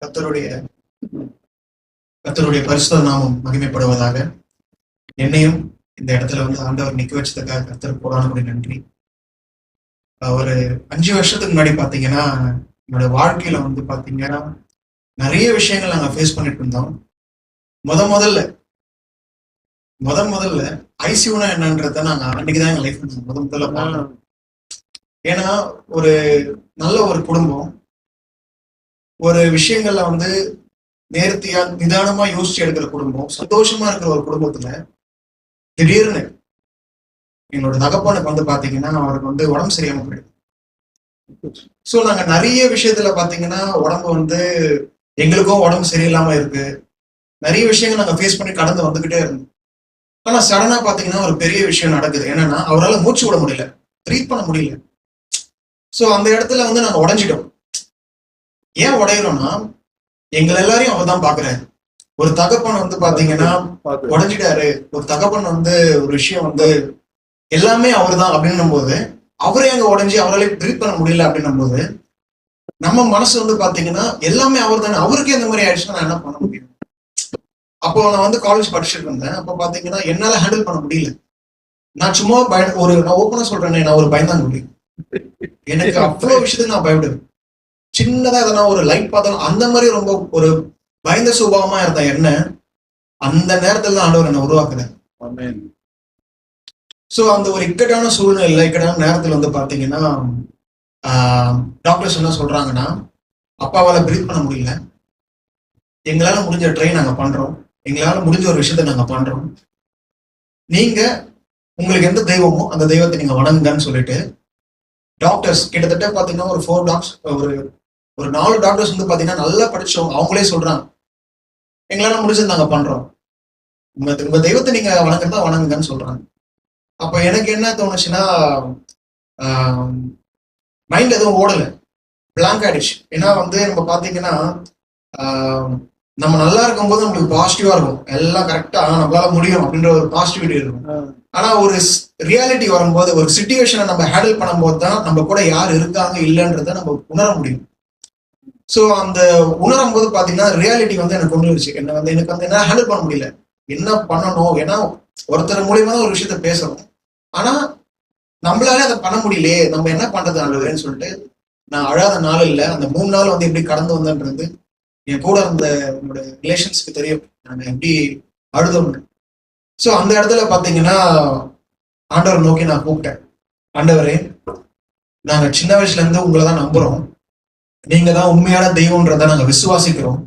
கர்த்தருடைய கர்த்தருடைய பரிசுத்த நாமம் மகிமைப்படுவதாக. என்னையும் இந்த இடத்துல வந்து ஆண்டவர் நிக்க வச்சதுக்காக கர்த்தருக்கு கோடான நன்றி. ஒரு 5 வருஷத்துக்கு முன்னாடி பாத்தீங்கன்னா என்னோட வாழ்க்கையில வந்து பாத்தீங்கன்னா நிறைய விஷயங்கள் நாங்க ஃபேஸ் பண்ணிட்டு இருந்தோம். முதல்ல ஐசியூனா என்னன்றத நாங்க அன்னைக்குதான் எங்க லைஃப் முதல்ல பார்த்தோம். ஏன்னா ஒரு நல்ல ஒரு குடும்பம், ஒரு விஷயங்கள்ல வந்து நேர்த்தியா நிதானமா யோசிச்சு எடுக்கிற குடும்பம், சந்தோஷமா இருக்கிற ஒரு குடும்பத்துல திடீர்னு என்னோட தகப்பனுக்கு வந்து பாத்தீங்கன்னா அவருக்கு வந்து உடம்பு சரியாம போயிடுது. சோ நாங்க நிறைய விஷயத்துல பாத்தீங்கன்னா உடம்பு வந்து எங்களுக்கும் உடம்பு சரியில்லாம இருக்கு. நிறைய விஷயங்கள் நாங்க ஃபேஸ் பண்ணி கடந்து வந்துகிட்டே இருந்தோம். ஆனா சடனா பாத்தீங்கன்னா ஒரு பெரிய விஷயம் நடக்குது. என்னன்னா அவரால் மூச்சு விட முடியல, ப்ரீத் பண்ண முடியல. சோ அந்த இடத்துல வந்து நாங்க உடைஞ்சிட்டோம். ஏன் உடையிறோம்னா எங்களை எல்லாரையும் அவர் தான் பாக்குறாரு. ஒரு தகப்பன் வந்து பாத்தீங்கன்னா உடைஞ்சிட்டாரு, ஒரு தகப்பன் வந்து ஒரு விஷயம் வந்து எல்லாமே அவர் தான் அப்படின்னும் போது அவரே அங்க உடைஞ்சி அவராலே ப்ரீத் பண்ண முடியல அப்படின்னும் போது நம்ம மனசு வந்து பாத்தீங்கன்னா எல்லாமே அவர் தானே, அவருக்கே இந்த மாதிரி ஆயிடுச்சுன்னா நான் என்ன பண்ண முடியும். அப்போ நான் வந்து காலேஜ் படிச்சுட்டு இருந்தேன். அப்போ பாத்தீங்கன்னா என்னால ஹேண்டில் பண்ண முடியல. நான் சும்மா நான் ஓப்பனா சொல்றேன், நான் ஒரு பயந்தான் முடியும். எனக்கு அவ்வளவு விஷயத்துக்கு நான் பயப்படுவேன். சின்னதா எதனா ஒரு லைட் பார்த்தாலும் அந்த மாதிரி ரொம்ப ஒரு பயந்த சுபாவமா இருந்த என்ன அந்த நேரத்துல தான் ஆண்டவர் என்ன உருவாக்குறேன். சோ அந்த ஒரு இக்கட்டான சூழ்நிலை, இக்கட்டான நேரத்துல வந்து பாத்தீங்கன்னா டாக்டர்ஸ் என்ன சொல்றாங்கன்னா அப்பாவால பிரீத் பண்ண முடியல, எங்களால முடிஞ்ச ட்ரை நாங்க பண்றோம், எங்களால முடிஞ்ச ஒரு விஷயத்த நாங்க பண்றோம், நீங்க உங்களுக்கு எந்த தெய்வமோ அந்த தெய்வத்தை நீங்க வணங்குங்கன்னு சொல்லிட்டு டாக்டர்ஸ் கிட்டத்தட்ட பாத்தீங்கன்னா ஒரு 4 டாக்டர்ஸ் ஒரு 4 டாக்டர்ஸ் வந்து பாத்தீங்கன்னா நல்லா படிச்சவங்க, அவங்களே சொல்றாங்க எங்களால முடிஞ்சது நாங்க பண்றோம், உங்க தெய்வத்தை நீங்க வணங்குறதா வணங்குங்கன்னு சொல்றாங்க. அப்ப எனக்கு என்ன தோணுச்சுன்னா மைண்ட் எதுவும் ஓடல, பிளாங்க் ஆயிடுச்சு. ஏன்னா வந்து நம்ம பாத்தீங்கன்னா நம்ம நல்லா இருக்கும் போது நம்மளுக்கு பாசிட்டிவா இருக்கும், எல்லாம் கரெக்டா நம்மளால முடியும் அப்படின்ற ஒரு பாசிட்டிவிட்டி இருக்கும். ஆனா ஒரு ரியாலிட்டி வரும்போது, ஒரு சிச்சுவேஷனை நம்ம ஹேண்டில் பண்ணும்போது தான் நம்ம கூட யார் இருக்காங்க இல்லைன்றத நம்ம உணர முடியும். சோ அந்த உணரும் போது பாத்தீங்கன்னா ரியாலிட்டி வந்து எனக்கு கொண்டு வந்துருச்சு. எனக்கு வந்து என்ன ஹேண்டில் பண்ண முடியல, என்ன பண்ணணும். ஏன்னா ஒருத்தர் மூலியமா தான் ஒரு விஷயத்த பேசணும், ஆனா நம்மளால அதை பண்ண முடியலையே, நம்ம என்ன பண்றது ஆண்டவரேன்னு சொல்லிட்டு நான் அழாத நாள் இல்லை. அந்த 3 நாள் வந்து எப்படி கடந்து வந்தேன்றது என் கூட இருந்த என்னோட ரிலேஷன்ஸ்க்கு தெரியும், நாங்க எப்படி அழுதோம்னு. சோ அந்த இடத்துல பாத்தீங்கன்னா ஆண்டவர் நோக்கி நான் கூப்பிட்டேன், ஆண்டவரே நாங்க சின்ன வயசுல இருந்து உங்களை தான் நம்புறோம், நீங்க தான் உண்மையான தெய்வம்ன்றத நாங்க விசுவாசிக்கிறோம்.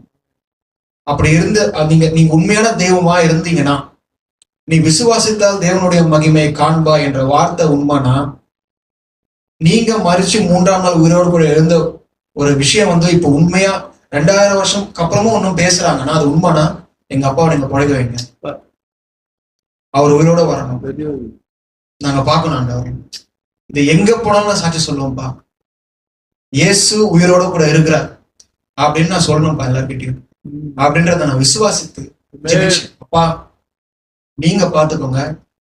அப்படி இருந்து நீங்க உண்மையான தெய்வமா இருந்தீங்கன்னா, நீ விசுவாசித்தால் தேவனுடைய மகிமையை காண்பா என்ற வார்த்தை உண்மைனா, நீங்க மறிச்சு 3ஆம் நாள் உயிரோடு கூட எழுந்த ஒரு விஷயம் வந்து இப்ப உண்மையா 2000 வருஷம்க்கு அப்புறமும் ஒன்னும் பேசுறாங்கன்னா அது உண்மைனா எங்க அப்பாவை நீங்க பழக வைங்க, அவர் உயிரோட வரணும், நாங்க பார்க்கணும் ஆண்டவர். இது எங்க போனாலும் சாட்சி சொல்லுவோம்ப்பா, இயேசு உயிரோட கூட இருக்கிறார் அப்படின்னு நான் சொல்லணும்ப்பா எல்லார்கிட்டையும். அப்படின்றத நான் விசுவாசித்து அப்பா நீங்க பாத்துக்கோங்க,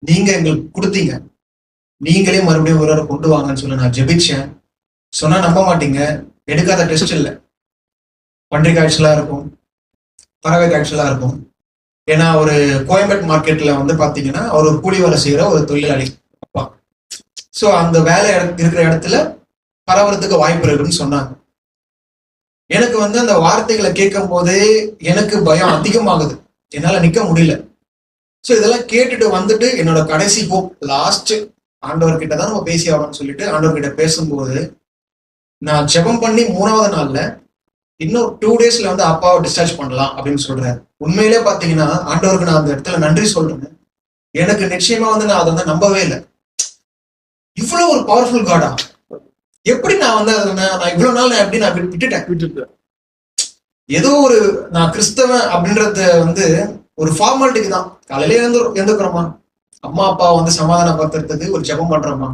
நீங்க எங்களுக்கு கொடுத்தீங்க, நீங்களே மறுபடியும் உயிரோட கொண்டு வாங்கன்னு சொல்லி நான் ஜெபிச்சேன். சொன்னா நம்ப மாட்டீங்க, எடுக்காத டெஸ்ட் இல்லை, பன்றி காய்ச்சலா இருக்கும், பறவை காய்ச்சலா இருக்கும். ஏன்னா ஒரு கோயம்பேடு மார்க்கெட்ல வந்து பாத்தீங்கன்னா அவர் ஒரு கூலி வேலை செய்யற ஒரு தொழிலாளி அப்பா. சோ அந்த வேலை இருக்கிற இடத்துல பரவறதுக்கு வாய்ப்பு இருக்குன்னு சொன்னாங்க. எனக்கு வந்து அந்த வார்த்தைகளை கேட்கும் போதே எனக்கு பயம் அதிகமாகுது, என்னால நிக்க முடியல. சோ இதெல்லாம் கேட்டுட்டு வந்துட்டு என்னோட கடைசி ஹோப் லாஸ்ட் ஆண்டவர்கிட்ட தான் நம்ம பேசி ஆகணும்னு சொல்லிட்டு ஆண்டவர்கிட்ட பேசும்போது நான் ஜெபம் பண்ணி 3ஆவது நாள்ல இன்னும் 2 டேஸ்ல வந்து அப்பாவை டிஸ்சார்ஜ் பண்ணலாம் அப்படின்னு சொல்றாரு. உண்மையிலே பாத்தீங்கன்னா ஆண்டவருக்கு நான் அந்த இடத்துல நன்றி சொல்றேன். எனக்கு நிச்சயமா வந்து நான் அதை வந்து நம்பவே இல்லை, இவ்வளவு ஒரு பவர்ஃபுல் காடா, எப்படி நான் வந்து நான் இவ்வளவு நாள் நான் எப்படி நான் விட்டுட்டேன். ஏதோ ஒரு நான் கிறிஸ்தவன் அப்படின்றத வந்து ஒரு ஃபார்மாலிட்டிக்கு தான், காலையில எழுந்துக்கிறோமா, அம்மா அப்பா வந்து சமாதானப்படுத்துறதுக்கு ஒரு ஜெபம் பண்றோமா,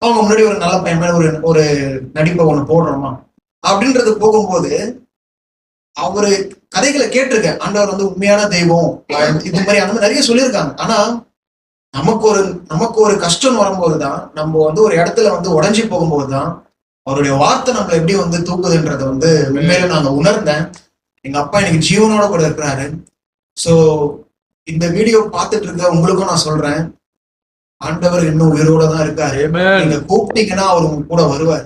அவங்க முன்னாடி ஒரு நல்ல பையன் ஒரு நடிப்பை ஒண்ணு போடுறோமா அப்படின்றது போகும்போது அவரு கதைகளை கேட்டிருக்கேன். ஆண்டவர் வந்து உண்மையான தெய்வம் இது மாதிரி அந்த மாதிரி நிறைய சொல்லியிருக்காங்க. ஆனா நமக்கு ஒரு கஷ்டம் வரும்போதுதான், நம்ம வந்து ஒரு இடத்துல வந்து உடைஞ்சி போகும்போதுதான் அவருடைய வார்த்தை நம்மளை எப்படி வந்து தூக்குதுன்றதை வந்து உண்மையில நாங்க உணர்ந்தேன். எங்க அப்பா எனக்கு ஜீவனோட கூட இருக்கிறாரு. சோ இந்த வீடியோ பார்த்துட்டு இருக்க உங்களுக்கும் நான் சொல்றேன், ஆண்டவர் இன்னும் உயிரோட தான் இருக்காரு. நீங்க கூப்பிட்டீங்கன்னா அவர் உங்க கூட வருவார்.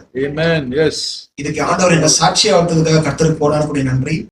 இதுக்கு ஆண்டவர் என்ன சாட்சியாகிறதுக்காக கர்த்தருக்கு போடான்னு நன்றி.